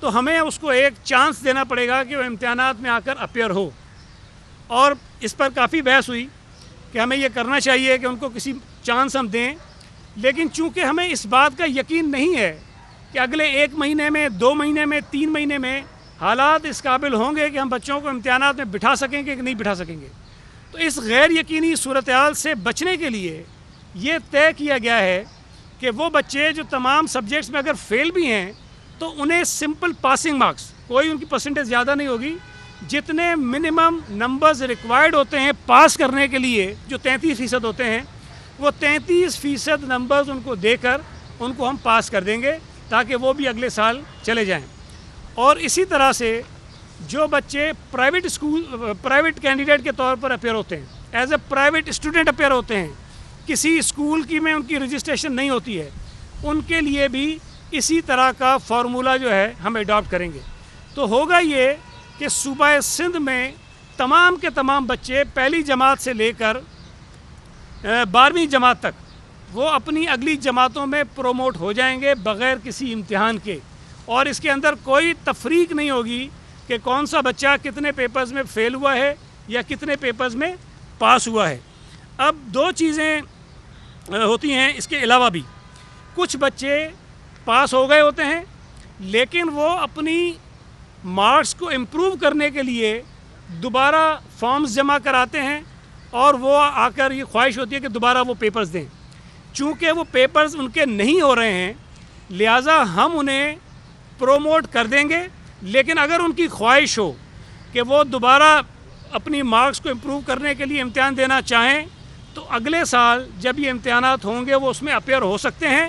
تو ہمیں اس کو ایک چانس دینا پڑے گا کہ وہ امتحانات میں آ کر اپیئر ہو. اور اس پر کافی بحث ہوئی کہ ہمیں یہ کرنا چاہیے کہ ان کو کسی چانس ہم دیں، لیکن چونکہ ہمیں اس بات کا یقین نہیں ہے کہ اگلے 1 مہینے میں، 2 مہینے میں، 3 مہینے میں حالات اس قابل ہوں گے کہ ہم بچوں کو امتحانات میں بٹھا سکیں گے کہ نہیں بٹھا سکیں گے. تو اس غیر یقینی صورتحال سے بچنے کے لیے یہ طے کیا گیا ہے کہ وہ بچے جو تمام سبجیکٹس میں اگر فیل بھی ہیں تو انہیں سمپل پاسنگ مارکس، کوئی ان کی پرسنٹیج زیادہ نہیں ہوگی، جتنے منیمم نمبرز ریکوائرڈ ہوتے ہیں پاس کرنے کے لیے جو 33% ہوتے ہیں، وہ 33% نمبرز ان کو دے کر ان کو ہم پاس کر دیں گے تاکہ وہ بھی اگلے سال چلے جائیں. اور اسی طرح سے جو بچے پرائیویٹ کینڈیڈیٹ کے طور پر اپیئر ہوتے ہیں، as a private student appear ہوتے ہیں، کسی اسکول کی میں ان کی رجسٹریشن نہیں ہوتی ہے، ان کے لیے بھی اسی طرح کا فارمولہ جو ہے ہم اڈاپٹ کریں گے. تو ہوگا یہ کہ صوبہ سندھ میں تمام کے تمام بچے پہلی جماعت سے لے کر 12ویں جماعت تک وہ اپنی اگلی جماعتوں میں پروموٹ ہو جائیں گے بغیر کسی امتحان کے، اور اس کے اندر کوئی تفریق نہیں ہوگی کہ کون سا بچہ کتنے پیپرز میں فیل ہوا ہے یا کتنے پیپرز میں پاس ہوا ہے. اب 2 چیزیں ہوتی ہیں اس کے علاوہ بھی. کچھ بچے پاس ہو گئے ہوتے ہیں لیکن وہ اپنی مارکس کو امپروو کرنے کے لیے دوبارہ فارمز جمع کراتے ہیں اور وہ آ کر یہ خواہش ہوتی ہے کہ دوبارہ وہ پیپرز دیں. چونکہ وہ پیپرز ان کے نہیں ہو رہے ہیں لہٰذا ہم انہیں پروموٹ کر دیں گے، لیکن اگر ان کی خواہش ہو کہ وہ دوبارہ اپنی مارکس کو امپروو کرنے کے لیے امتحان دینا چاہیں تو اگلے سال جب یہ امتحانات ہوں گے وہ اس میں اپیئر ہو سکتے ہیں.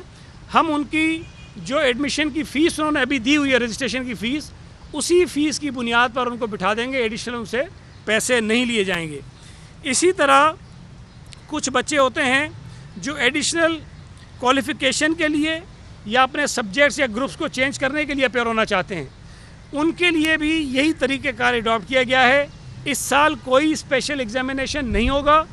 ہم ان کی جو ایڈمیشن کی فیس انہوں نے ابھی دی ہوئی ہے، رجسٹریشن کی فیس، اسی فیس کی بنیاد پر ان کو بٹھا دیں گے، ایڈیشنل ان سے پیسے نہیں لیے جائیں گے. اسی طرح کچھ بچے ہوتے ہیں جو ایڈیشنل کوالیفیکیشن کے لیے یا اپنے سبجیکٹس یا گروپس کو چینج کرنے کے لیے اپیئر ہونا چاہتے ہیں، ان کے لیے بھی یہی طریقہ کار اڈاپٹ کیا گیا ہے. اس سال کوئی اسپیشل ایگزامینیشن نہیں ہوگا.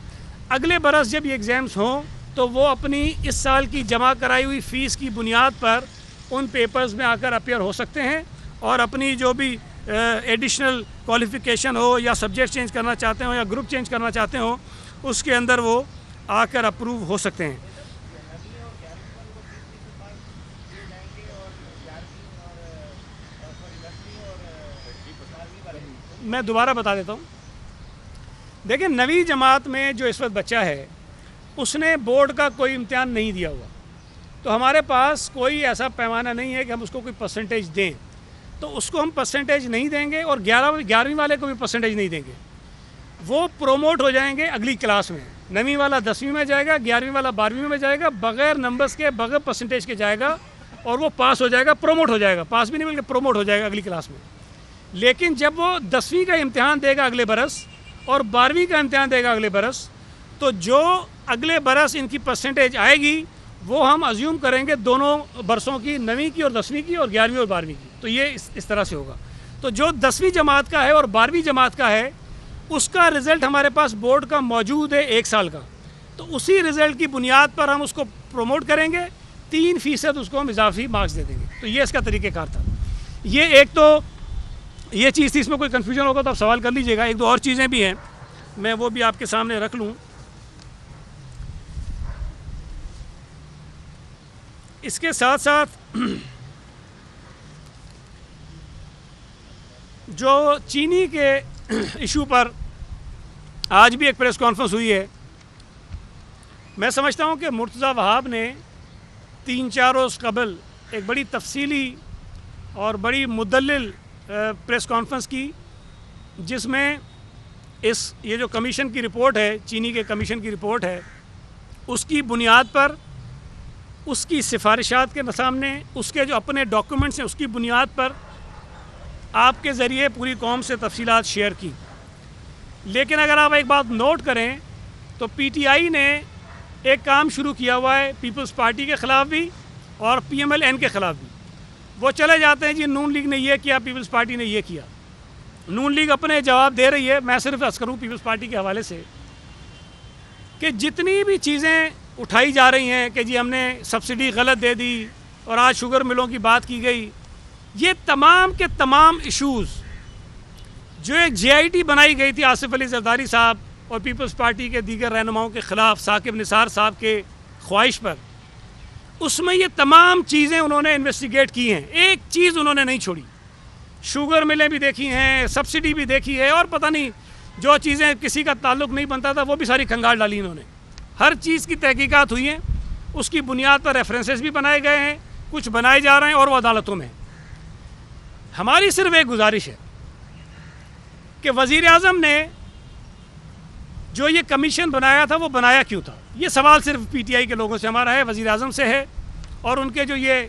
اگلے برس جب یہ ایگزامس ہوں تو وہ اپنی اس سال کی جمع کرائی ہوئی فیس کی بنیاد پر ان پیپرز میں آ کر اپیئر ہو سکتے ہیں اور اپنی جو بھی ایڈیشنل کوالیفیکیشن ہو یا سبجیکٹ چینج کرنا چاہتے ہوں یا گروپ چینج کرنا چاہتے ہوں اس کے اندر وہ آ کر اپروو ہو سکتے ہیں. میں دوبارہ بتا دیتا ہوں. دیکھیں 9ویں جماعت میں جو اس وقت بچہ ہے اس نے بورڈ کا کوئی امتحان نہیں دیا ہوا، تو ہمارے پاس کوئی ایسا پیمانہ نہیں ہے کہ ہم اس کو کوئی پرسنٹیج دیں، تو اس کو ہم پرسنٹیج نہیں دیں گے اور 11ویں والے کو بھی پرسنٹیج نہیں دیں گے. وہ پروموٹ ہو جائیں گے اگلی کلاس میں. 9ویں والا 10ویں میں جائے گا، 11ویں والا 12ویں میں جائے گا، بغیر نمبرز کے، بغیر پرسنٹیج کے جائے گا اور وہ پاس ہو جائے گا، پروموٹ ہو جائے گا. پاس بھی نہیں بلکہ پروموٹ ہو جائے گا اگلی کلاس میں. لیکن جب وہ 10ویں کا امتحان دے گا اگلے برس اور 12ویں کا امتحان دے گا اگلے برس، تو جو اگلے برس ان کی پرسنٹیج آئے گی وہ ہم ازیوم کریں گے دونوں برسوں کی، 9ویں کی اور 10ویں کی اور 11ویں اور 12ویں کی. تو یہ اس طرح سے ہوگا. تو جو 10ویں جماعت کا ہے اور 12ویں جماعت کا ہے اس کا رزلٹ ہمارے پاس بورڈ کا موجود ہے 1 سال کا، تو اسی رزلٹ کی بنیاد پر ہم اس کو پروموٹ کریں گے، 3% اس کو ہم اضافی مارکس دے دیں گے. تو یہ اس کا طریقہ کار تھا. یہ ایک تو یہ چیز تھی، اس میں کوئی کنفیوژن ہوگا تو آپ سوال کر لیجئے گا. 1-2 اور چیزیں بھی ہیں، میں وہ بھی آپ کے سامنے رکھ لوں. اس کے ساتھ ساتھ جو چینی کے ایشو پر آج بھی ایک پریس کانفرنس ہوئی ہے، میں سمجھتا ہوں کہ مرتضیٰ وہاب نے 3-4 روز قبل ایک بڑی تفصیلی اور بڑی مدلل پریس کانفرنس کی، جس میں یہ جو کمیشن کی رپورٹ ہے، چینی کے کمیشن کی رپورٹ ہے، اس کی بنیاد پر، اس کی سفارشات کے سامنے، اس کے جو اپنے ڈاکومنٹس ہیں اس کی بنیاد پر آپ کے ذریعے پوری قوم سے تفصیلات شیئر کی. لیکن اگر آپ ایک بات نوٹ کریں تو پی ٹی آئی نے ایک کام شروع کیا ہوا ہے پیپلز پارٹی کے خلاف بھی اور پی ایم ایل این کے خلاف بھی. وہ چلے جاتے ہیں جی نون لیگ نے یہ کیا، پیپلز پارٹی نے یہ کیا. نون لیگ اپنے جواب دے رہی ہے. میں صرف عرض کروں پیپلز پارٹی کے حوالے سے کہ جتنی بھی چیزیں اٹھائی جا رہی ہیں کہ جی ہم نے سبسڈی غلط دے دی اور آج شوگر ملوں کی بات کی گئی، یہ تمام کے تمام ایشوز جو ایک JIT بنائی گئی تھی آصف علی زرداری صاحب اور پیپلز پارٹی کے دیگر رہنماؤں کے خلاف ثاقب نثار صاحب کے خواہش پر، اس میں یہ تمام چیزیں انہوں نے انویسٹیگیٹ کی ہیں. ایک چیز انہوں نے نہیں چھوڑی. شوگر ملیں بھی دیکھی ہیں، سبسڈی بھی دیکھی ہے، اور پتہ نہیں جو چیزیں کسی کا تعلق نہیں بنتا تھا وہ بھی ساری کھنگال ڈالی انہوں نے. ہر چیز کی تحقیقات ہوئی ہیں، اس کی بنیاد پر ریفرنسز بھی بنائے گئے ہیں، کچھ بنائے جا رہے ہیں اور وہ عدالتوں میں. ہماری صرف ایک گزارش ہے کہ وزیر اعظم نے جو یہ کمیشن بنایا تھا وہ بنایا کیوں تھا. یہ سوال صرف PTI کے لوگوں سے ہمارا ہے، وزیر اعظم سے ہے، اور ان کے جو یہ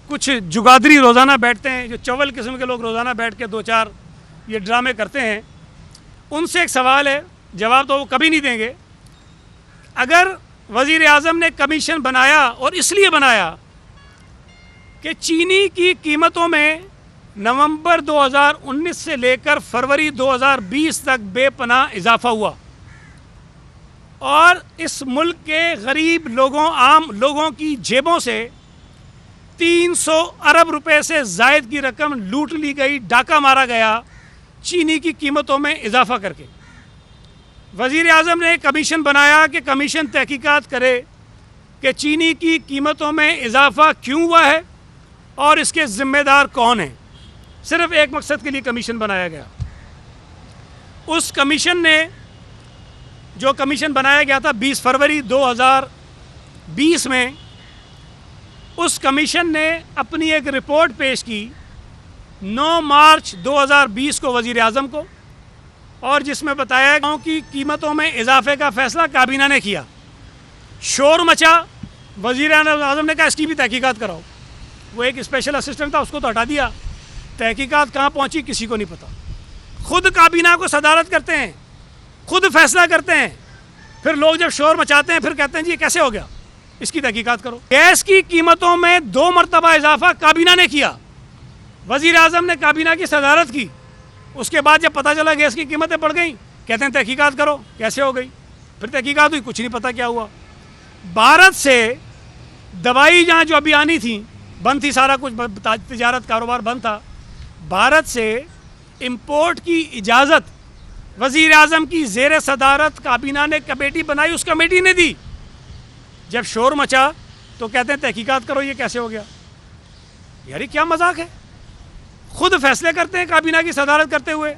کچھ جگادری روزانہ بیٹھتے ہیں، جو چول قسم کے لوگ روزانہ بیٹھ کے 2-4 یہ ڈرامے کرتے ہیں، ان سے ایک سوال ہے، جواب تو وہ کبھی نہیں دیں گے. اگر وزیر اعظم نے کمیشن بنایا اور اس لیے بنایا کہ چینی کی قیمتوں میں نومبر 2019 سے لے کر فروری 2020 تک بے پناہ اضافہ ہوا، اور اس ملک کے غریب لوگوں، عام لوگوں کی جیبوں سے 300 ارب روپے سے زائد کی رقم لوٹ لی گئی، ڈاکہ مارا گیا چینی کی قیمتوں میں اضافہ کر کے. وزیر اعظم نے کمیشن بنایا کہ کمیشن تحقیقات کرے کہ چینی کی قیمتوں میں اضافہ کیوں ہوا ہے اور اس کے ذمہ دار کون ہیں. صرف ایک مقصد کے لیے کمیشن بنایا گیا. اس کمیشن نے، جو کمیشن بنایا گیا تھا 20 فروری 2020 میں، اس کمیشن نے اپنی ایک رپورٹ پیش کی 9 مارچ 2020 کو وزیر اعظم کو، اور جس میں بتایا گیا کہ قیمتوں میں اضافے کا فیصلہ کابینہ نے کیا. شور مچا، وزیر اعظم نے کہا اس کی بھی تحقیقات کراؤ. وہ ایک اسپیشل اسسٹنٹ تھا، اس کو تو ہٹا دیا. تحقیقات کہاں پہنچی کسی کو نہیں پتا. خود کابینہ کو صدارت کرتے ہیں، خود فیصلہ کرتے ہیں، پھر لوگ جب شور مچاتے ہیں پھر کہتے ہیں جی یہ کیسے ہو گیا، اس کی تحقیقات کرو. گیس کی قیمتوں میں 2 مرتبہ اضافہ کابینہ نے کیا، وزیر اعظم نے کابینہ کی صدارت کی. اس کے بعد جب پتہ چلا گیس کی قیمتیں بڑھ گئیں، کہتے ہیں تحقیقات کرو کیسے ہو گئی. پھر تحقیقات ہوئی، کچھ نہیں پتہ کیا ہوا. بھارت سے دوائی جہاں جو ابھی آنی تھی بند تھی، سارا کچھ تجارت کاروبار بند تھا. بھارت سے امپورٹ کی اجازت وزیر اعظم کی زیر صدارت کابینہ نے کمیٹی بنائی، اس کمیٹی نے دی. جب شور مچا تو کہتے ہیں تحقیقات کرو یہ کیسے ہو گیا. یار یہ کیا مذاق ہے. خود فیصلے کرتے ہیں کابینہ کی صدارت کرتے ہوئے،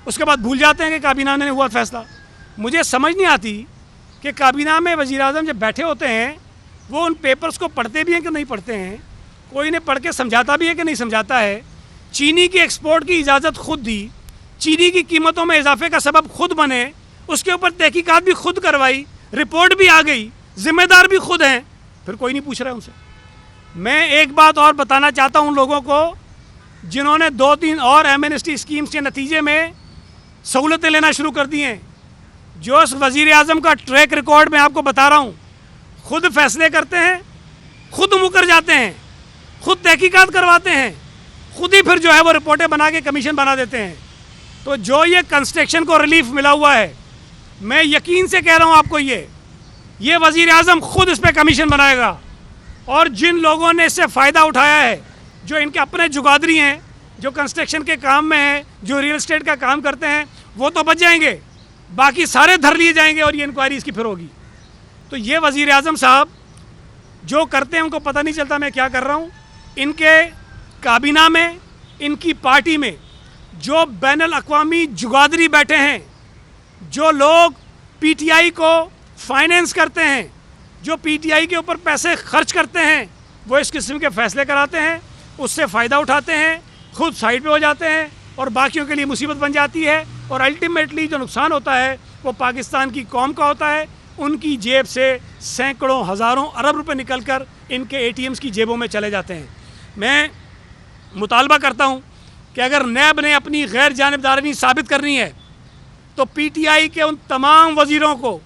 اس کے بعد بھول جاتے ہیں کہ کابینہ نے ہوا فیصلہ. مجھے سمجھ نہیں آتی کہ کابینہ میں وزیر اعظم جب بیٹھے ہوتے ہیں وہ ان پیپرز کو پڑھتے بھی ہیں کہ نہیں پڑھتے ہیں، کوئی انہیں پڑھ کے سمجھاتا بھی ہے کہ نہیں سمجھاتا ہے. چینی کی ایکسپورٹ کی اجازت خود دی، چینی کی قیمتوں میں اضافے کا سبب خود بنے، اس کے اوپر تحقیقات بھی خود کروائی، رپورٹ بھی آ گئی، ذمہ دار بھی خود ہیں، پھر کوئی نہیں پوچھ رہا ان سے. میں ایک بات اور بتانا چاہتا ہوں ان لوگوں کو جنہوں نے 2-3 اور ایمنسٹی اسکیمز کے نتیجے میں سہولتیں لینا شروع کر دی ہیں. جو اس وزیر اعظم کا ٹریک ریکارڈ میں آپ کو بتا رہا ہوں، خود فیصلے کرتے ہیں، خود مکر جاتے ہیں، خود تحقیقات کرواتے ہیں، خود ہی پھر جو ہے وہ رپورٹیں بنا کے کمیشن بنا دیتے ہیں. تو جو یہ کنسٹرکشن کو ریلیف ملا ہوا ہے، میں یقین سے کہہ رہا ہوں آپ کو، یہ وزیر اعظم خود اس پہ کمیشن بنائے گا. اور جن لوگوں نے اس سے فائدہ اٹھایا ہے، جو ان کے اپنے جگادری ہیں، جو کنسٹرکشن کے کام میں ہیں، جو ریل اسٹیٹ کا کام کرتے ہیں، وہ تو بچ جائیں گے، باقی سارے دھر لیے جائیں گے اور یہ انکوائری اس کی پھر ہوگی. تو یہ وزیر اعظم صاحب جو کرتے ہیں ان کو پتہ نہیں چلتا میں کیا کر رہا ہوں. ان کے کابینہ میں، ان کی پارٹی میں جو بین الاقوامی جگادری بیٹھے ہیں، جو لوگ PTI کو فائنینس کرتے ہیں، جو PTI کے اوپر پیسے خرچ کرتے ہیں، وہ اس قسم کے فیصلے کراتے ہیں، اس سے فائدہ اٹھاتے ہیں، خود سائڈ پہ ہو جاتے ہیں اور باقیوں کے لیے مصیبت بن جاتی ہے. اور الٹیمیٹلی جو نقصان ہوتا ہے وہ پاکستان کی قوم کا ہوتا ہے. ان کی جیب سے سینکڑوں ہزاروں ارب روپے نکل کر ان کے ATMs کی جیبوں میں چلے جاتے ہیں. میں مطالبہ کرتا ہوں کہ اگر نیب نے اپنی غیر جانبداری ثابت کرنی ہے تو PTI کے ان تمام وزیروں کو،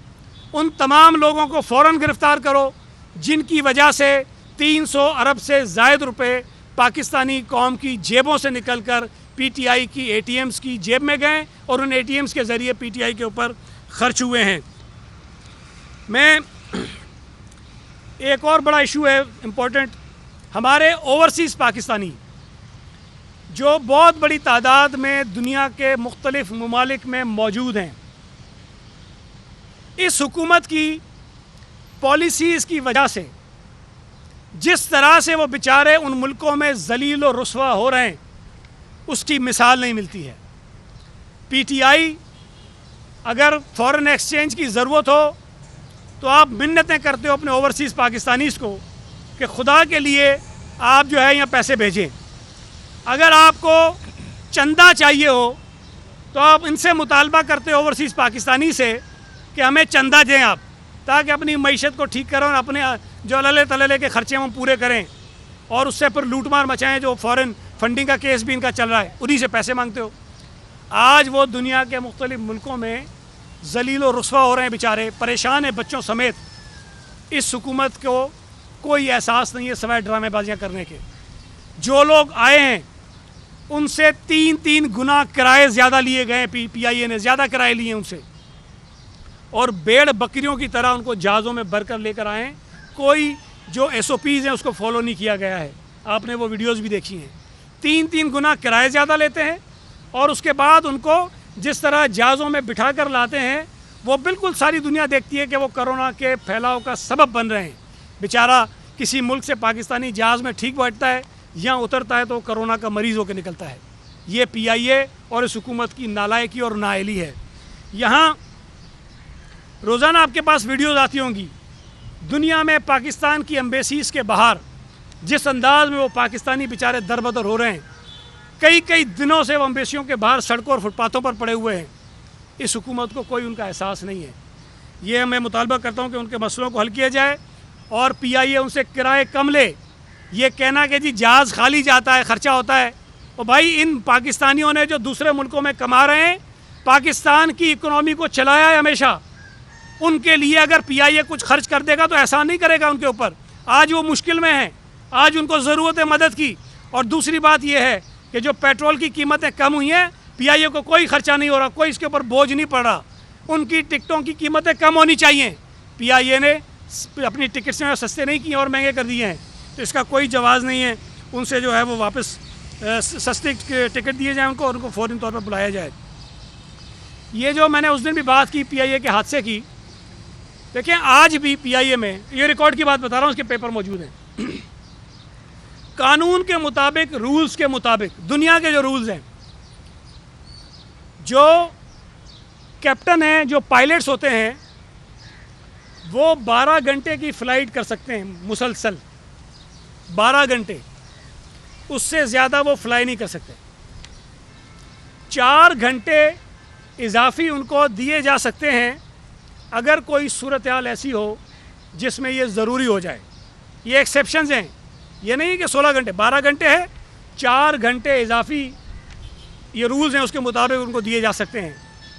ان تمام لوگوں کو فوراً گرفتار کرو جن کی وجہ سے 300 ارب سے زائد روپے پاکستانی قوم کی جیبوں سے نکل کر PTI کی ATMs کی جیب میں گئے اور ان ATMs کے ذریعے PTI کے اوپر خرچ ہوئے ہیں. میں ایک اور بڑا ایشو ہے امپورٹنٹ، ہمارے اوورسیز پاکستانی جو بہت بڑی تعداد میں دنیا کے مختلف ممالک میں موجود ہیں، اس حکومت کی پالیسیز کی وجہ سے جس طرح سے وہ بیچارے ان ملکوں میں ذلیل و رسوا ہو رہے ہیں، اس کی مثال نہیں ملتی ہے۔ پی ٹی آئی اگر فورن ایکسچینج کی ضرورت ہو تو آپ منتیں کرتے ہو اپنے اوورسیز پاکستانیز کو کہ خدا کے لیے آپ جو ہے یہاں پیسے بھیجیں۔ اگر آپ کو چندہ چاہیے ہو تو آپ ان سے مطالبہ کرتے ہو اوورسیز پاکستانی سے کہ ہمیں چندہ دیں آپ، تاکہ اپنی معیشت کو ٹھیک کریں اور اپنے جو اللہ تللے کے خرچے ہم پورے کریں، اور اس سے پھر لوٹ مار مچائیں۔ جو فورن فنڈنگ کا کیس بھی ان کا چل رہا ہے، انہی سے پیسے مانگتے ہو۔ آج وہ دنیا کے مختلف ملکوں میں ذلیل و رسوا ہو رہے ہیں، بیچارے پریشان ہیں بچوں سمیت۔ اس حکومت کو کوئی احساس نہیں ہے سوائے ڈرامے بازیاں کرنے کے۔ جو لوگ آئے ہیں ان سے 3 گنا کرائے زیادہ لیے گئے، پی آئی اے نے زیادہ کرائے لیے ان سے، اور بھیڑ بکریوں کی طرح ان کو جہازوں میں بھر کر لے کر آئے ہیں۔ کوئی جو ایس او پیز ہیں اس کو فالو نہیں کیا گیا ہے، آپ نے وہ ویڈیوز بھی دیکھی ہیں۔ 3 گنا کرائے زیادہ لیتے ہیں، اور اس کے بعد ان کو جس طرح جہازوں میں بٹھا کر لاتے ہیں، وہ بالکل ساری دنیا دیکھتی ہے کہ وہ کرونا کے پھیلاؤ کا سبب بن رہے ہیں۔ بیچارہ کسی ملک سے پاکستانی جہاز میں ٹھیک بیٹھتا ہے، یہاں اترتا ہے تو کرونا کا مریض ہو کے نکلتا ہے۔ یہ پی آئی اے اور اس حکومت کی نالائکی اور نااہلی ہے۔ یہاں روزانہ آپ کے پاس ویڈیوز آتی ہوں گی، دنیا میں پاکستان کی ایمبیسیز کے باہر جس انداز میں وہ پاکستانی بیچارے دربدر ہو رہے ہیں، کئی دنوں سے وہ ایمبیسیوں کے باہر سڑکوں اور فٹ پاتھوں پر پڑے ہوئے ہیں۔ اس حکومت کو کوئی ان کا احساس نہیں ہے۔ یہ میں مطالبہ کرتا ہوں کہ ان کے مسئلوں کو حل کیا جائے، اور پی آئی اے ان سے کرائے کم لے۔ یہ کہنا کہ جی جہاز خالی جاتا ہے، خرچہ ہوتا ہے، اور بھائی ان پاکستانیوں نے جو دوسرے ملکوں میں کما رہے ہیں، پاکستان کی اکنامی کو چلایا ہے ہمیشہ۔ ان کے لیے اگر پی آئی اے کچھ خرچ کر دے گا تو احسان نہیں کرے گا ان کے اوپر۔ آج وہ مشکل میں ہیں، آج ان کو ضرورت ہے مدد کی۔ اور دوسری بات یہ ہے کہ جو پیٹرول کی قیمتیں کم ہوئی ہیں، پی آئی اے کو کوئی خرچہ نہیں ہو رہا، کوئی اس کے اوپر بوجھ نہیں پڑ رہا۔ ان کی ٹکٹوں کی قیمتیں کم ہونی چاہیے۔ پی آئی اے نے اپنی ٹکٹس میں سستے نہیں کیے اور مہنگے کر دیے ہیں، تو اس کا کوئی جواز نہیں ہے۔ ان سے جو ہے وہ واپس سستے ٹکٹ دیے جائیں ان کو فوراً طور پر بلایا جائے۔ یہ جو میں نے اس دن بھی بات کی پی آئی اے کے حادثے کی، دیکھیں آج بھی پی آئی اے میں، یہ ریکارڈ کی بات بتا رہا ہوں، اس کے پیپر موجود ہیں، قانون کے مطابق، رولز کے مطابق، دنیا کے جو رولز ہیں، جو کیپٹن ہیں، جو پائلٹس ہوتے ہیں، وہ 12 گھنٹے کی فلائٹ کر سکتے ہیں مسلسل، 12 گھنٹے، اس سے زیادہ وہ فلائی نہیں کر سکتے۔ 4 گھنٹے اضافی ان کو دیے جا سکتے ہیں اگر کوئی صورتحال ایسی ہو جس میں یہ ضروری ہو جائے۔ یہ ایکسیپشنز ہیں، یہ نہیں کہ 16 گھنٹے، 12 گھنٹے ہے، 4 گھنٹے اضافی یہ رولز ہیں، اس کے مطابق ان کو دیے جا سکتے ہیں۔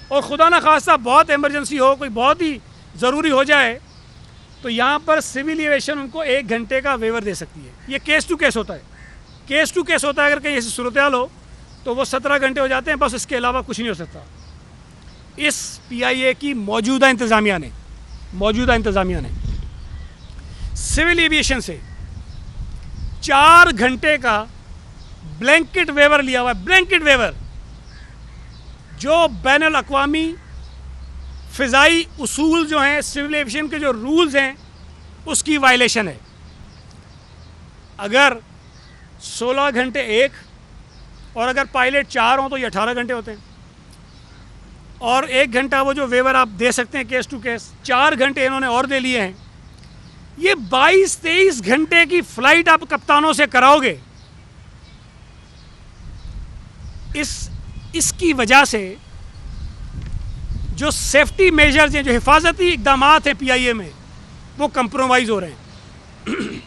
اور خدا نہ خواستہ بہت ایمرجنسی ہو، کوئی بہت ہی ضروری ہو جائے، تو یہاں پر سول ایویشن ان کو 1 گھنٹے کا ویور دے سکتی ہے۔ یہ کیس ٹو کیس ہوتا ہے، کیس ٹو کیس ہوتا ہے۔ اگر کہیں ایسی صورتحال ہو تو وہ 17 گھنٹے ہو جاتے ہیں، بس اس کے علاوہ کچھ نہیں ہو سکتا۔ اس پی آئی اے کی موجودہ انتظامیہ نے سول ایویشن سے 4 گھنٹے کا بلینکٹ ویور لیا ہوا ہے، بلینکٹ ویور، جو بین الاقوامی فضائی اصول جو ہیں، سول ایویشن کے جو رولز ہیں، اس کی وائلیشن ہے۔ اگر 16 گھنٹے ایک، اور اگر پائلٹ 4 ہوں تو یہ 18 گھنٹے ہوتے ہیں، اور 1 گھنٹہ وہ جو ویور آپ دے سکتے ہیں کیس ٹو کیس، 4 گھنٹے انہوں نے اور دے لیے ہیں۔ یہ 22-23 گھنٹے کی فلائٹ آپ کپتانوں سے کراؤ گے۔ اس کی وجہ سے جو سیفٹی میجرز ہیں، جو حفاظتی اقدامات ہیں پی آئی اے میں، وہ کمپرومائز ہو رہے ہیں۔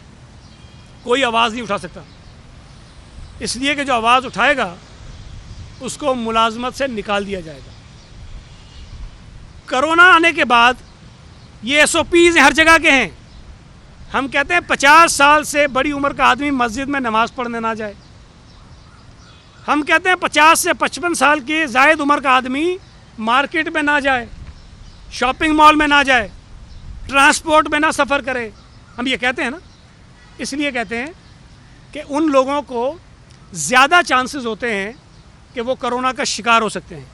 کوئی آواز نہیں اٹھا سکتا، اس لیے کہ جو آواز اٹھائے گا اس کو ملازمت سے نکال دیا جائے گا۔ کرونا آنے کے بعد یہ ایس او پیز ہر جگہ کے ہیں۔ ہم کہتے ہیں 50 سال سے بڑی عمر کا آدمی مسجد میں نماز پڑھنے نہ جائے۔ ہم کہتے ہیں 50 سے 55 سال کی زائد عمر کا آدمی مارکیٹ میں نہ جائے، شاپنگ مال میں نہ جائے، ٹرانسپورٹ میں نہ سفر کرے۔ ہم یہ کہتے ہیں نا، اس لیے کہتے ہیں کہ ان لوگوں کو زیادہ چانسز ہوتے ہیں کہ وہ کرونا کا شکار ہو سکتے ہیں۔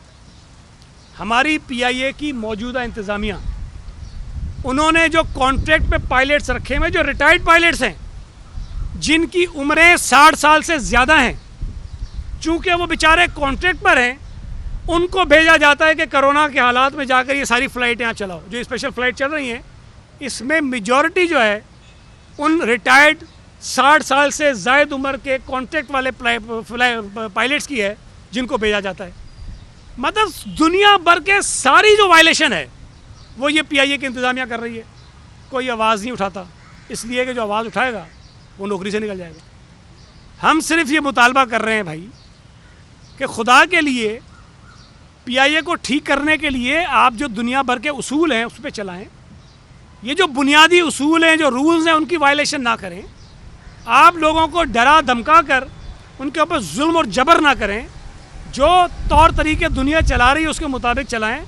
ہماری پی آئی اے کی موجودہ انتظامیہ، انہوں نے جو کانٹریکٹ پہ پائلٹس رکھے ہوئے، جو ریٹائرڈ پائلٹس ہیں جن کی عمریں 60 سال سے زیادہ ہیں، چونکہ وہ بیچارے کانٹریکٹ پر ہیں، ان کو بھیجا جاتا ہے کہ کرونا کے حالات میں جا کر یہ ساری فلائٹ یہاں چلاؤ۔ جو اسپیشل فلائٹ چل رہی ہیں اس میں میجورٹی جو ہے ان ریٹائرڈ 60 سال سے زائد عمر کے کانٹریکٹ والے پائلٹس کی ہے جن کو بھیجا جاتا ہے۔ مطلب دنیا بھر کے ساری جو وائلیشن ہے وہ یہ پی آئی اے کی انتظامیہ کر رہی ہے۔ کوئی آواز نہیں اٹھاتا، اس لیے کہ جو آواز اٹھائے گا وہ نوکری سے نکل جائے گا۔ ہم صرف یہ مطالبہ کر رہے ہیں بھائی کہ خدا کے لیے پی آئی اے کو ٹھیک کرنے کے لیے آپ جو دنیا بھر کے اصول ہیں اس پہ چلائیں، یہ جو بنیادی اصول ہیں، جو رولز ہیں، ان کی وائلیشن نہ کریں۔ آپ لوگوں کو ڈرا دھمکا کر ان کے اوپر ظلم اور جبر نہ کریں، جو طور طریقے دنیا چلا رہی ہے اس کے مطابق چلائیں۔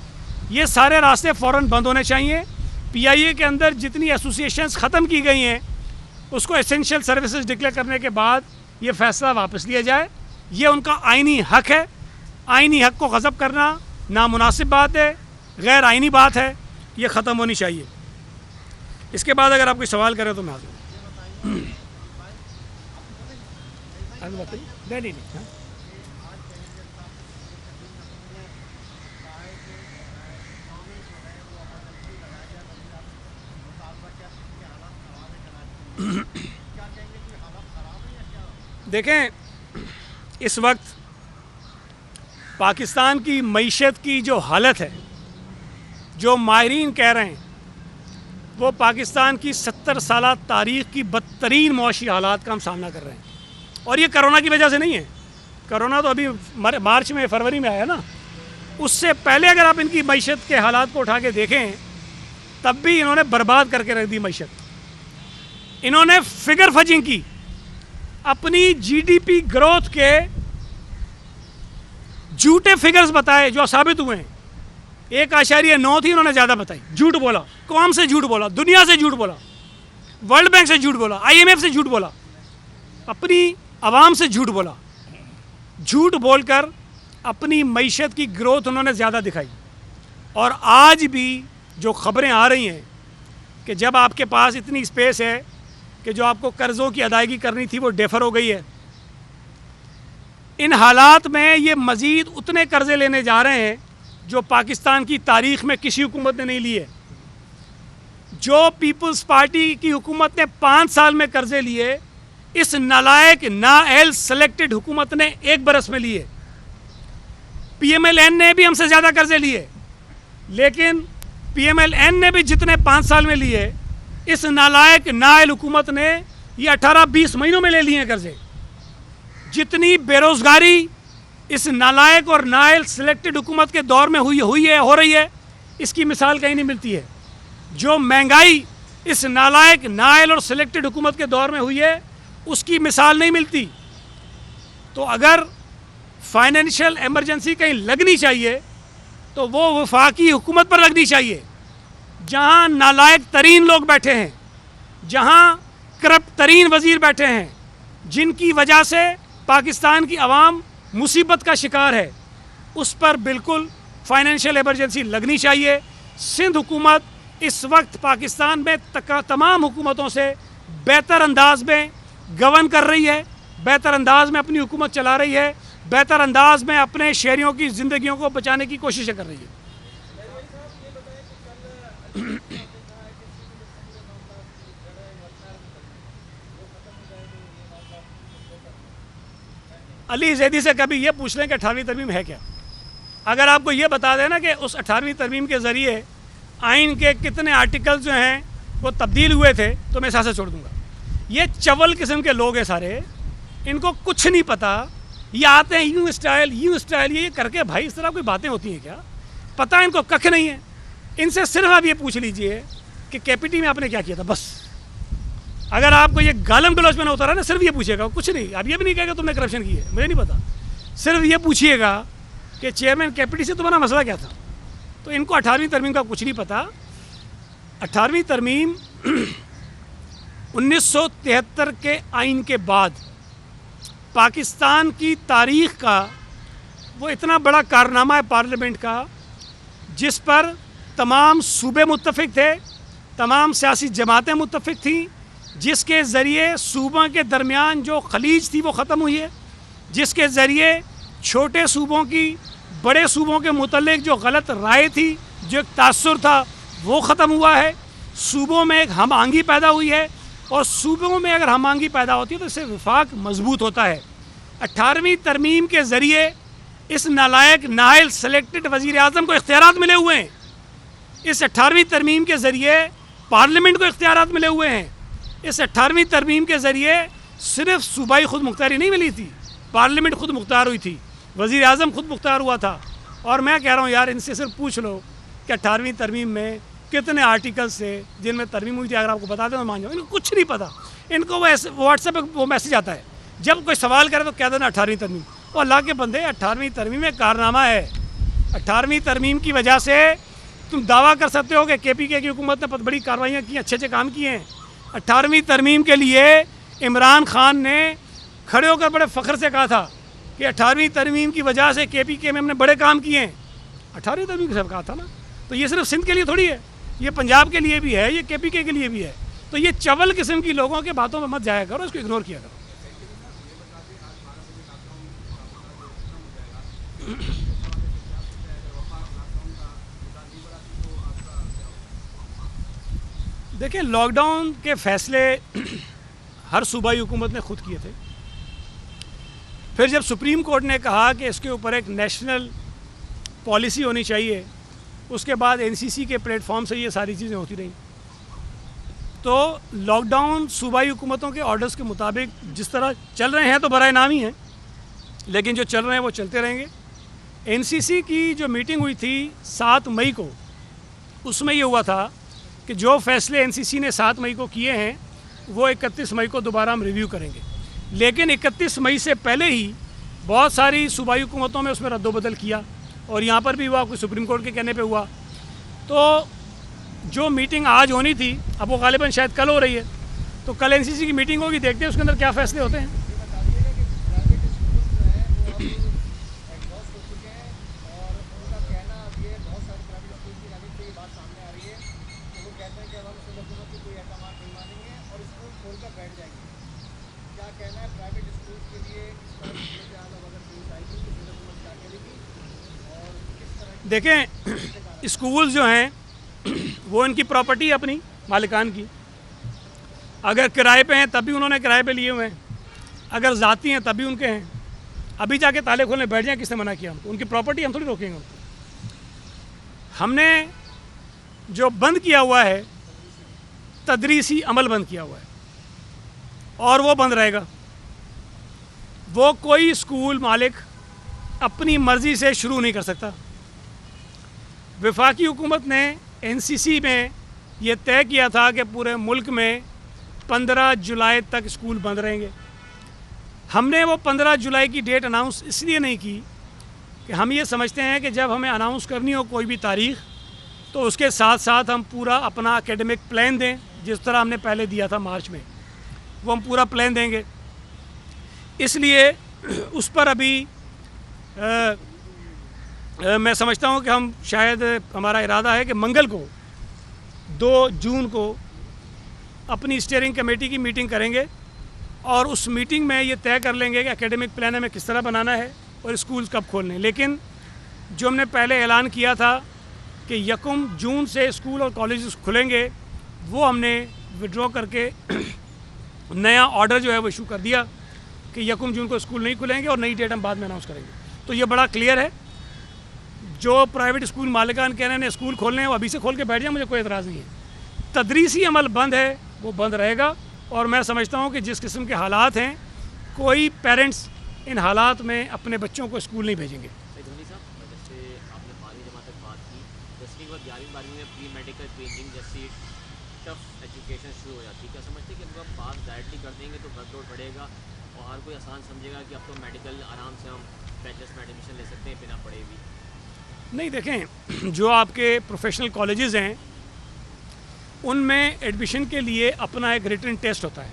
یہ سارے راستے فوراً بند ہونے چاہیے۔ پی آئی اے کے اندر جتنی ایسوسیشنز ختم کی گئی ہیں اس کو ایسینشیل سروسز ڈکلیئر کرنے کے بعد یہ فیصلہ واپس لیا جائے۔ یہ ان کا آئینی حق ہے۔ آئینی حق کو غصب کرنا نامناسب بات ہے، غیر آئینی بات ہے، یہ ختم ہونی چاہیے۔ اس کے بعد اگر آپ کوئی سوال کریں تو میں حاضر ہوں۔ دیکھیں، اس وقت پاکستان کی معیشت کی جو حالت ہے، جو ماہرین کہہ رہے ہیں، وہ پاکستان کی 70 سالہ تاریخ کی بدترین معاشی حالات کا ہم سامنا کر رہے ہیں۔ اور یہ کرونا کی وجہ سے نہیں ہے۔ کرونا تو ابھی مارچ میں، فروری میں آیا نا۔ اس سے پہلے اگر آپ ان کی معیشت کے حالات کو اٹھا کے دیکھیں تب بھی انہوں نے برباد کر کے رکھ دی معیشت۔ انہوں نے فگر فجنگ کی، اپنی جی ڈی پی گروتھ کے جھوٹے فگرز بتائے جو ثابت ہوئے ہیں۔ 1.9 تھی، انہوں نے زیادہ بتائی، جھوٹ بولا، قوم سے جھوٹ بولا، دنیا سے جھوٹ بولا، ورلڈ بینک سے جھوٹ بولا، IMF سے جھوٹ بولا، اپنی عوام سے جھوٹ بولا۔ جھوٹ بول کر اپنی معیشت کی گروتھ انہوں نے زیادہ دکھائی۔ اور آج بھی جو خبریں آ رہی ہیں کہ جب آپ کے پاس اتنی اسپیس ہے کہ جو آپ کو قرضوں کی ادائیگی کرنی تھی وہ ڈیفر ہو گئی ہے، ان حالات میں یہ مزید اتنے قرضے لینے جا رہے ہیں جو پاکستان کی تاریخ میں کسی حکومت نے نہیں لیے۔ جو پیپلز پارٹی کی حکومت نے 5 سال میں قرضے لیے، اس نالائق نااہل سلیکٹڈ حکومت نے 1 برس میں لیے۔ PMLN نے بھی ہم سے زیادہ قرضے لیے، لیکن PMLN نے بھی جتنے 5 سال میں لیے، اس نالائق نااہل حکومت نے یہ 18-20 مہینوں میں لے لیے ہیں قرضے۔ جتنی بے روزگاری اس نالائق اور نااہل سلیکٹڈ حکومت کے دور میں ہو رہی ہے، اس کی مثال کہیں نہیں ملتی ہے۔ جو مہنگائی اس نالائق نااہل اور سلیکٹڈ حکومت کے دور میں ہوئی ہے، اس کی مثال نہیں ملتی۔ تو اگر فائنینشیل ایمرجنسی کہیں لگنی چاہیے تو وہ وفاقی حکومت پر لگنی چاہیے، جہاں نالائق ترین لوگ بیٹھے ہیں، جہاں کرپٹ ترین وزیر بیٹھے ہیں، جن کی وجہ سے پاکستان کی عوام مصیبت کا شکار ہے، اس پر بالکل فائنینشیل ایمرجنسی لگنی چاہیے۔ سندھ حکومت اس وقت پاکستان میں تمام حکومتوں سے بہتر انداز میں گورن کر رہی ہے، بہتر انداز میں اپنی حکومت چلا رہی ہے، بہتر انداز میں اپنے شہریوں کی زندگیوں کو بچانے کی کوششیں کر رہی ہے۔ علی زیدی سے کبھی یہ پوچھ لیں کہ 18ویں ترمیم ہے کیا۔ اگر آپ کو یہ بتا دیں نا کہ اس 18ویں ترمیم کے ذریعے آئین کے کتنے آرٹیکل جو ہیں وہ تبدیل ہوئے تھے تو میں سانسیں چھوڑ دوں گا۔ یہ چول قسم کے لوگ ہیں سارے، ان کو کچھ نہیں پتا۔ یہ آتے ہیں یوں اسٹائل یہ کر کے، بھائی اس طرح کوئی باتیں ہوتی ہیں کیا؟ پتہ ان کو ککھ نہیں ہے۔ ان سے صرف آپ یہ پوچھ لیجئے کہ KPT میں آپ نے کیا کیا تھا، بس۔ اگر آپ کو یہ گالم گلوچ میں نہ اترا نا، صرف یہ پوچھے گا، کچھ نہیں۔ آپ یہ بھی نہیں کہے گا تم نے کرپشن کی ہے، مجھے نہیں پتا۔ صرف یہ پوچھیے گا کہ چیئرمین KPT سے تمہارا مسئلہ کیا تھا۔ تو ان کو 18ویں ترمیم کا کچھ نہیں پتا۔ 18ویں ترمیم 1973 کے آئین کے بعد پاکستان کی تاریخ کا وہ اتنا بڑا کارنامہ ہے پارلیمنٹ کا، جس پر تمام صوبے متفق تھے، تمام سیاسی جماعتیں متفق تھیں، جس کے ذریعے صوبوں کے درمیان جو خلیج تھی وہ ختم ہوئی ہے، جس کے ذریعے چھوٹے صوبوں کی بڑے صوبوں کے متعلق جو غلط رائے تھی، جو ایک تاثر تھا، وہ ختم ہوا ہے۔ صوبوں میں ایک ہم آہنگی پیدا ہوئی ہے، اور صوبوں میں اگر ہم آہنگی پیدا ہوتی ہے تو اس سے وفاق مضبوط ہوتا ہے۔ 18ویں ترمیم کے ذریعے اس نالائق نااہل سلیکٹڈ وزیر اعظم کو اختیارات ملے ہوئے ہیں۔ اس 18ویں ترمیم کے ذریعے پارلیمنٹ کو اختیارات ملے ہوئے ہیں۔ اس 18ویں ترمیم کے ذریعے صرف صوبائی خود مختاری نہیں ملی تھی، پارلیمنٹ خود مختار ہوئی تھی، وزیر اعظم خود مختار ہوا تھا۔ اور میں کہہ رہا ہوں یار، ان سے صرف پوچھ لو کہ 18ویں ترمیم میں کتنے آرٹیکلز تھے جن میں ترمیم ہوئی تھی، اگر آپ کو بتا دیں تو مان جاؤ۔ ان کو کچھ نہیں پتہ، ان کو وہ واٹس ایپ پہ وہ میسیج آتا ہے، جب کوئی سوال کرے تو کہہ دینا 18ویں ترمیم۔ وہ اللہ کے بندے، 18ویں ترمیم ایک کارنامہ ہے۔ 18ویں ترمیم کی وجہ سے تم دعویٰ کر سکتے ہو کہ کے پی کے کی حکومت نے بڑی کارروائیاں کی، اچھے اچھے کام کیے ہیں۔ 18ویں ترمیم کے لیے عمران خان نے کھڑے ہو کر بڑے فخر سے کہا تھا کہ 18ویں ترمیم کی وجہ سے کے پی کے میں ہم نے بڑے کام کیے ہیں۔ 18ویں ترمیم کے سب کہا تھا نا، تو یہ صرف سندھ کے لیے تھوڑی ہے، یہ پنجاب کے لیے بھی ہے، یہ کے پی کے لیے بھی ہے۔ تو یہ چول قسم کی لوگوں کے باتوں میں مت جایا کرو، اس کو اگنور کیا کرو۔ دیکھیں، لاک ڈاؤن کے فیصلے ہر صوبائی حکومت نے خود کیے تھے۔ پھر جب سپریم کورٹ نے کہا کہ اس کے اوپر ایک نیشنل پالیسی ہونی چاہیے، اس کے بعد این سی سی کے پلیٹ فارم سے یہ ساری چیزیں ہوتی رہیں۔ تو لاک ڈاؤن صوبائی حکومتوں کے آرڈرز کے مطابق جس طرح چل رہے ہیں تو برائے نام ہی ہیں، لیکن جو چل رہے ہیں وہ چلتے رہیں گے۔ این سی سی کی جو میٹنگ ہوئی تھی 7 مئی کو، اس میں یہ ہوا تھا کہ جو فیصلے این سی سی نے 7 مئی کو کیے ہیں وہ 31 مئی کو دوبارہ ہم ریویو کریں گے، لیکن 31 مئی سے پہلے ہی بہت ساری صوبائی حکومتوں میں اس میں رد و بدل کیا، اور یہاں پر بھی ہوا، کوئی سپریم کورٹ کے کہنے پہ ہوا۔ تو جو میٹنگ آج ہونی تھی، اب وہ غالباً شاید کل ہو رہی ہے، تو کل این سی سی کی میٹنگ ہوگی، دیکھتے ہیں اس کے اندر کیا فیصلے ہوتے ہیں۔ دیکھیں، اسکول جو ہیں وہ ان کی پراپرٹی ہے، اپنی مالکان کی۔ اگر کرائے پہ ہیں تب بھی انہوں نے کرائے پہ لیے ہوئے ہیں، اگر ذاتی ہیں تب بھی ان کے ہیں۔ ابھی جا کے تالے کھولنے بیٹھ جائیں، کس نے منع کیا؟ ان کی پراپرٹی، ہم تھوڑی روکیں گے ان کو۔ ہم نے جو بند کیا ہوا ہے، تدریسی عمل بند کیا ہوا ہے، اور وہ بند رہے گا۔ وہ کوئی اسکول مالک اپنی مرضی سے شروع نہیں کر سکتا۔ وفاقی حکومت نے این سی سی میں یہ طے کیا تھا کہ پورے ملک میں 15 جولائی تک اسکول بند رہیں گے۔ ہم نے وہ 15 جولائی کی ڈیٹ اناؤنس اس لیے نہیں کی کہ ہم یہ سمجھتے ہیں کہ جب ہمیں اناؤنس کرنی ہو کوئی بھی تاریخ، تو اس کے ساتھ ساتھ ہم پورا اپنا اکیڈمک پلان دیں، جس طرح ہم نے پہلے دیا تھا مارچ میں، وہ ہم پورا پلان دیں گے۔ اس لیے اس پر ابھی میں سمجھتا ہوں کہ ہم شاید، ہمارا ارادہ ہے کہ منگل کو 2 جون کو اپنی اسٹیئرنگ کمیٹی کی میٹنگ کریں گے، اور اس میٹنگ میں یہ طے کر لیں گے کہ اکیڈمک پلان ہمیں کس طرح بنانا ہے اور اسکولز کب کھولنے ہیں۔ لیکن جو ہم نے پہلے اعلان کیا تھا کہ 1 جون سے اسکول اور کالجز کھلیں گے، وہ ہم نے وڈرا کر کے نیا آرڈر جو ہے وہ ایشو کر دیا کہ 1 جون کو اسکول نہیں کھلیں گے، اور نئی ڈیٹ ہم بعد میں اناؤنس کریں گے۔ تو یہ بڑا کلیئر ہے۔ جو پرائیویٹ اسکول مالکان کہہ رہے ہیں اسکول کھولنے ہیں، وہ ابھی سے کھول کے بیٹھ جائیں، مجھے کوئی اعتراض نہیں ہے۔ تدریسی عمل بند ہے، وہ بند رہے گا، اور میں سمجھتا ہوں کہ جس قسم کے حالات ہیں، کوئی پیرنٹس ان حالات میں اپنے بچوں کو اسکول نہیں بھیجیں گے۔ دھونی صاحب، جیسے آپ نے 12ویں جماعت تک بات کی، 10ویں کے بعد 11ویں 12ویں میں پری میڈیکل ٹریننگ جیسی ٹف ایجوکیشن شروع ہو جاتی ہے، کیا سمجھتے ہیں کہ اگر پاس ڈائریکٹلی کر دیں گے تو ورک لوڈ بڑھے گا، اور ہر کوئی آسان سمجھے گا کہ اب تو میڈیکل آرام سے ہم بیچلرس میں ایڈمیشن لے سکتے ہیں بنا پڑھے بھی؟ نہیں، دیکھیں، جو آپ کے پروفیشنل کالجز ہیں ان میں ایڈمیشن کے لیے اپنا ایک ریٹن ٹیسٹ ہوتا ہے،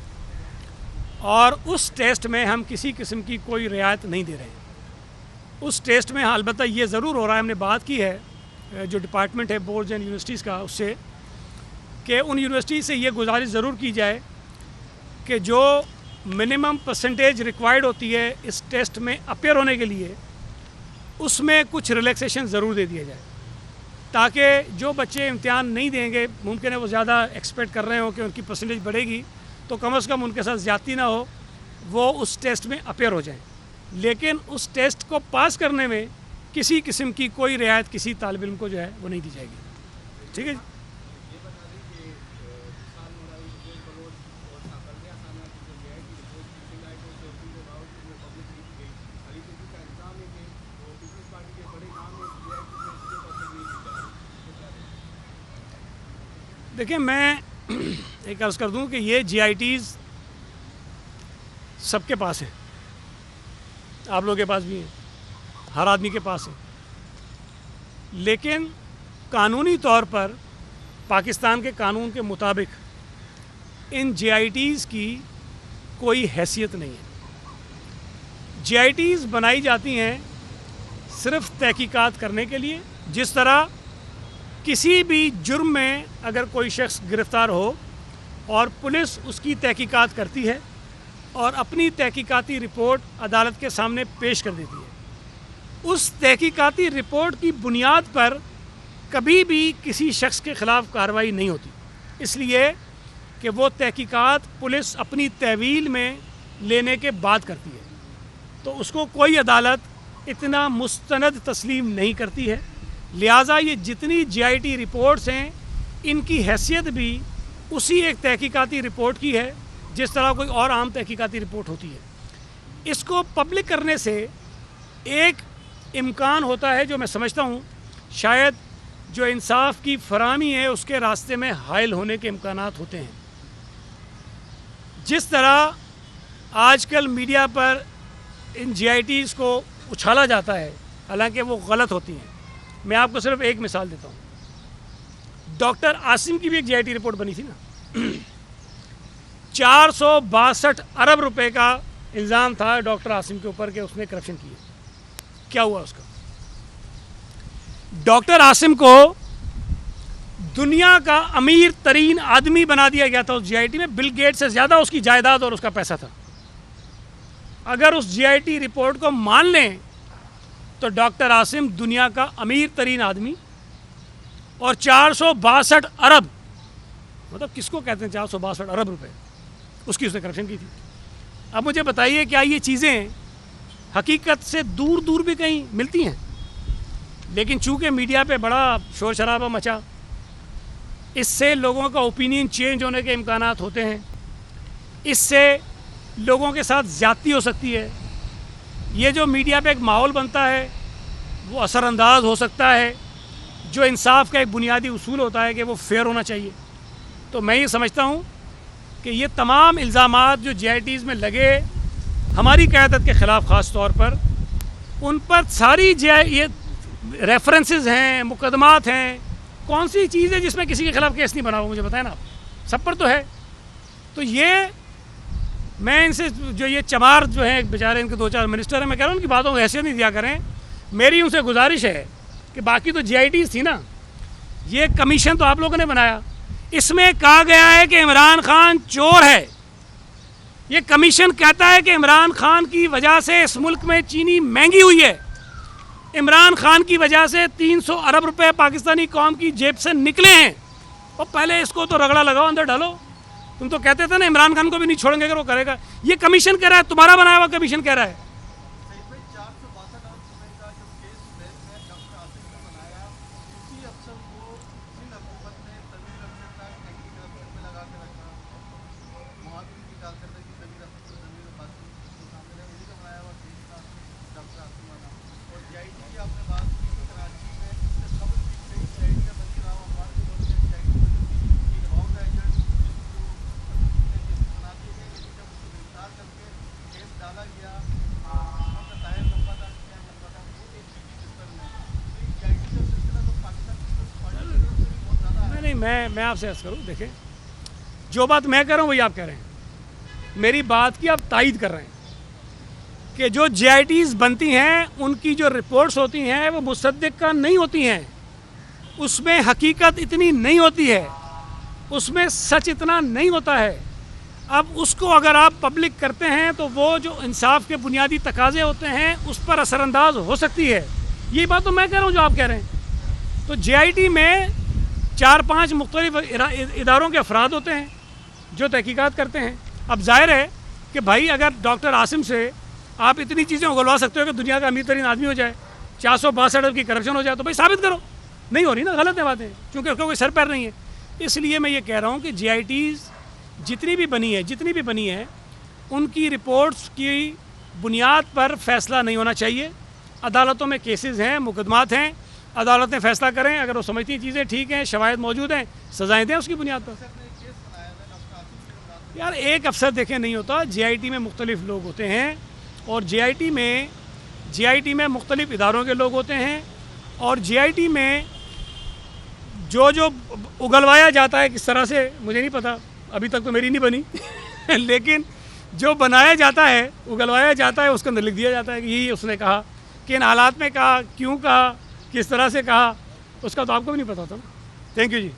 اور اس ٹیسٹ میں ہم کسی قسم کی کوئی رعایت نہیں دے رہے ہیں. اس ٹیسٹ میں البتہ یہ ضرور ہو رہا ہے, ہم نے بات کی ہے جو ڈپارٹمنٹ ہے بورڈز اینڈ یونیورسٹیز کا, اس سے کہ ان یونیورسٹی سے یہ گزارش ضرور کی جائے کہ جو منیمم پرسنٹیج ریکوائرڈ ہوتی ہے اس ٹیسٹ میں اپیئر ہونے کے لیے, اس میں کچھ ریلیکسیشن ضرور دے دیا جائے, تاکہ جو بچے امتحان نہیں دیں گے, ممکن ہے وہ زیادہ ایکسپیکٹ کر رہے ہوں کہ ان کی پرسنٹیج بڑھے گی, تو کم از کم ان کے ساتھ زیادتی نہ ہو, وہ اس ٹیسٹ میں اپیئر ہو جائیں. لیکن اس ٹیسٹ کو پاس کرنے میں کسی قسم کی کوئی رعایت کسی طالب علم کو جو ہے وہ نہیں دی جائے گی. ٹھیک ہے جی. دیکھیں, میں ایک عرض کر دوں کہ یہ جی آئی ٹیز سب کے پاس ہیں, آپ لوگوں کے پاس بھی ہیں, ہر آدمی کے پاس ہیں, لیکن قانونی طور پر پاکستان کے قانون کے مطابق ان جی آئی ٹیز کی کوئی حیثیت نہیں ہے. جی آئی ٹیز بنائی جاتی ہیں صرف تحقیقات کرنے کے لیے. جس طرح کسی بھی جرم میں اگر کوئی شخص گرفتار ہو اور پولیس اس کی تحقیقات کرتی ہے اور اپنی تحقیقاتی رپورٹ عدالت کے سامنے پیش کر دیتی ہے, اس تحقیقاتی رپورٹ کی بنیاد پر کبھی بھی کسی شخص کے خلاف کارروائی نہیں ہوتی, اس لیے کہ وہ تحقیقات پولیس اپنی تحویل میں لینے کے بعد کرتی ہے, تو اس کو کوئی عدالت اتنا مستند تسلیم نہیں کرتی ہے. لہٰذا یہ جتنی جی آئی ٹی رپورٹس ہیں ان کی حیثیت بھی اسی ایک تحقیقاتی رپورٹ کی ہے جس طرح کوئی اور عام تحقیقاتی رپورٹ ہوتی ہے. اس کو پبلک کرنے سے ایک امکان ہوتا ہے جو میں سمجھتا ہوں شاید جو انصاف کی فراہمی ہے اس کے راستے میں حائل ہونے کے امکانات ہوتے ہیں. جس طرح آج کل میڈیا پر ان جی آئی ٹیز کو اچھالا جاتا ہے حالانکہ وہ غلط ہوتی ہیں. میں آپ کو صرف ایک مثال دیتا ہوں. ڈاکٹر عاصم کی بھی ایک جی آئی ٹی رپورٹ بنی تھی نا, 462 ارب روپے کا الزام تھا ڈاکٹر عاصم کے اوپر کہ اس نے کرپشن کی ہے. کیا ہوا اس کا؟ ڈاکٹر عاصم کو دنیا کا امیر ترین آدمی بنا دیا گیا تھا اس جی آئی ٹی میں. بل گیٹ سے زیادہ اس کی جائیداد اور اس کا پیسہ تھا. اگر اس جی آئی ٹی رپورٹ کو مان لیں تو ڈاکٹر عاصم دنیا کا امیر ترین آدمی اور 462 ارب, مطلب کس کو کہتے ہیں 462 ارب روپے, اس کی اس نے کرپشن کی تھی. اب مجھے بتائیے کیا یہ چیزیں حقیقت سے دور دور بھی کہیں ملتی ہیں؟ لیکن چونکہ میڈیا پہ بڑا شور شرابہ مچا, اس سے لوگوں کا اوپینین چینج ہونے کے امکانات ہوتے ہیں, اس سے لوگوں کے ساتھ زیادتی ہو سکتی ہے. یہ جو میڈیا پہ ایک ماحول بنتا ہے وہ اثر انداز ہو سکتا ہے. جو انصاف کا ایک بنیادی اصول ہوتا ہے کہ وہ فیئر ہونا چاہیے. تو میں یہ سمجھتا ہوں کہ یہ تمام الزامات جو جی آئی ٹیز میں لگے ہماری قیادت کے خلاف خاص طور پر, ان پر ساری یہ ریفرنسز ہیں, مقدمات ہیں. کون سی چیز ہے جس میں کسی کے خلاف کیس نہیں بنا ہوا؟ مجھے بتائیں نا آپ, سب پر تو ہے. تو یہ میں ان سے جو یہ چمار جو ہیں بیچارے ان کے 2-4 منسٹر ہیں, میں کہہ رہا ہوں ان کی باتوں کو حیثیت نہیں دیا کریں. میری ان سے گزارش ہے کہ باقی تو جی آئی ٹیز تھی نا, یہ کمیشن تو آپ لوگوں نے بنایا, اس میں کہا گیا ہے کہ عمران خان چور ہے. یہ کمیشن کہتا ہے کہ عمران خان کی وجہ سے اس ملک میں چینی مہنگی ہوئی ہے, عمران خان کی وجہ سے 300 ارب روپے پاکستانی قوم کی جیب سے نکلے ہیں. اور پہلے اس کو تو رگڑا لگاؤ, اندر ڈالو. تم تو کہتے تھے نا عمران خان کو بھی نہیں چھوڑیں گے اگر وہ کرے گا. یہ کمیشن کہہ رہا ہے, تمہارا بنایا ہوا کمیشن کہہ رہا ہے. میں آپ سے عرض کروں, دیکھیں جو بات میں کہہ رہا ہوں وہی آپ کہہ رہے ہیں. میری بات کی آپ تائید کر رہے ہیں کہ جو JITs بنتی ہیں ان کی جو رپورٹس ہوتی ہیں وہ مصدقہ نہیں ہوتی ہیں، اس میں حقیقت اتنی نہیں ہوتی ہے، اس میں سچ اتنا نہیں ہوتا ہے. اب اس کو اگر آپ پبلک کرتے ہیں تو وہ جو انصاف کے بنیادی تقاضے ہوتے ہیں اس پر اثر انداز ہو سکتی ہے. یہی بات تو میں کہہ رہا ہوں جو آپ کہہ رہے ہیں. تو JIT میں 4-5 مختلف اداروں کے افراد ہوتے ہیں جو تحقیقات کرتے ہیں. اب ظاہر ہے کہ بھائی اگر ڈاکٹر عاصم سے آپ اتنی چیزیں اگلوا سکتے ہو کہ دنیا کا امیر ترین آدمی ہو جائے، 462 ارب کی کرپشن ہو جائے، تو بھائی ثابت کرو. نہیں ہو رہی نا، غلط ہے باتیں، چونکہ اس کا کوئی سر پیر نہیں ہے. اس لیے میں یہ کہہ رہا ہوں کہ JITs جتنی بھی بنی ہے ان کی رپورٹس کی بنیاد پر فیصلہ نہیں ہونا چاہیے. عدالتوں میں کیسز ہیں، مقدمات ہیں، عدالتیں فیصلہ کریں. اگر وہ سمجھتی ہیں چیزیں ٹھیک ہیں، شواہد موجود ہیں، سزائیں دیں اس کی بنیاد پر. یار ایک افسر دیکھیں نہیں ہوتا، JIT میں مختلف لوگ ہوتے ہیں اور JIT میں مختلف اداروں کے لوگ ہوتے ہیں اور JIT میں جو اگلوایا جاتا ہے کس طرح سے مجھے نہیں پتا، ابھی تک تو میری نہیں بنی لیکن جو بنایا جاتا ہے، اگلوایا جاتا ہے، اس کے اندر لکھ دیا جاتا ہے کہ یہی اس نے کہا، کن حالات میں کہا، کیوں کہا، کس طرح سے کہا، اس کا تو آپ کو بھی نہیں پتا تھا. Thank you G.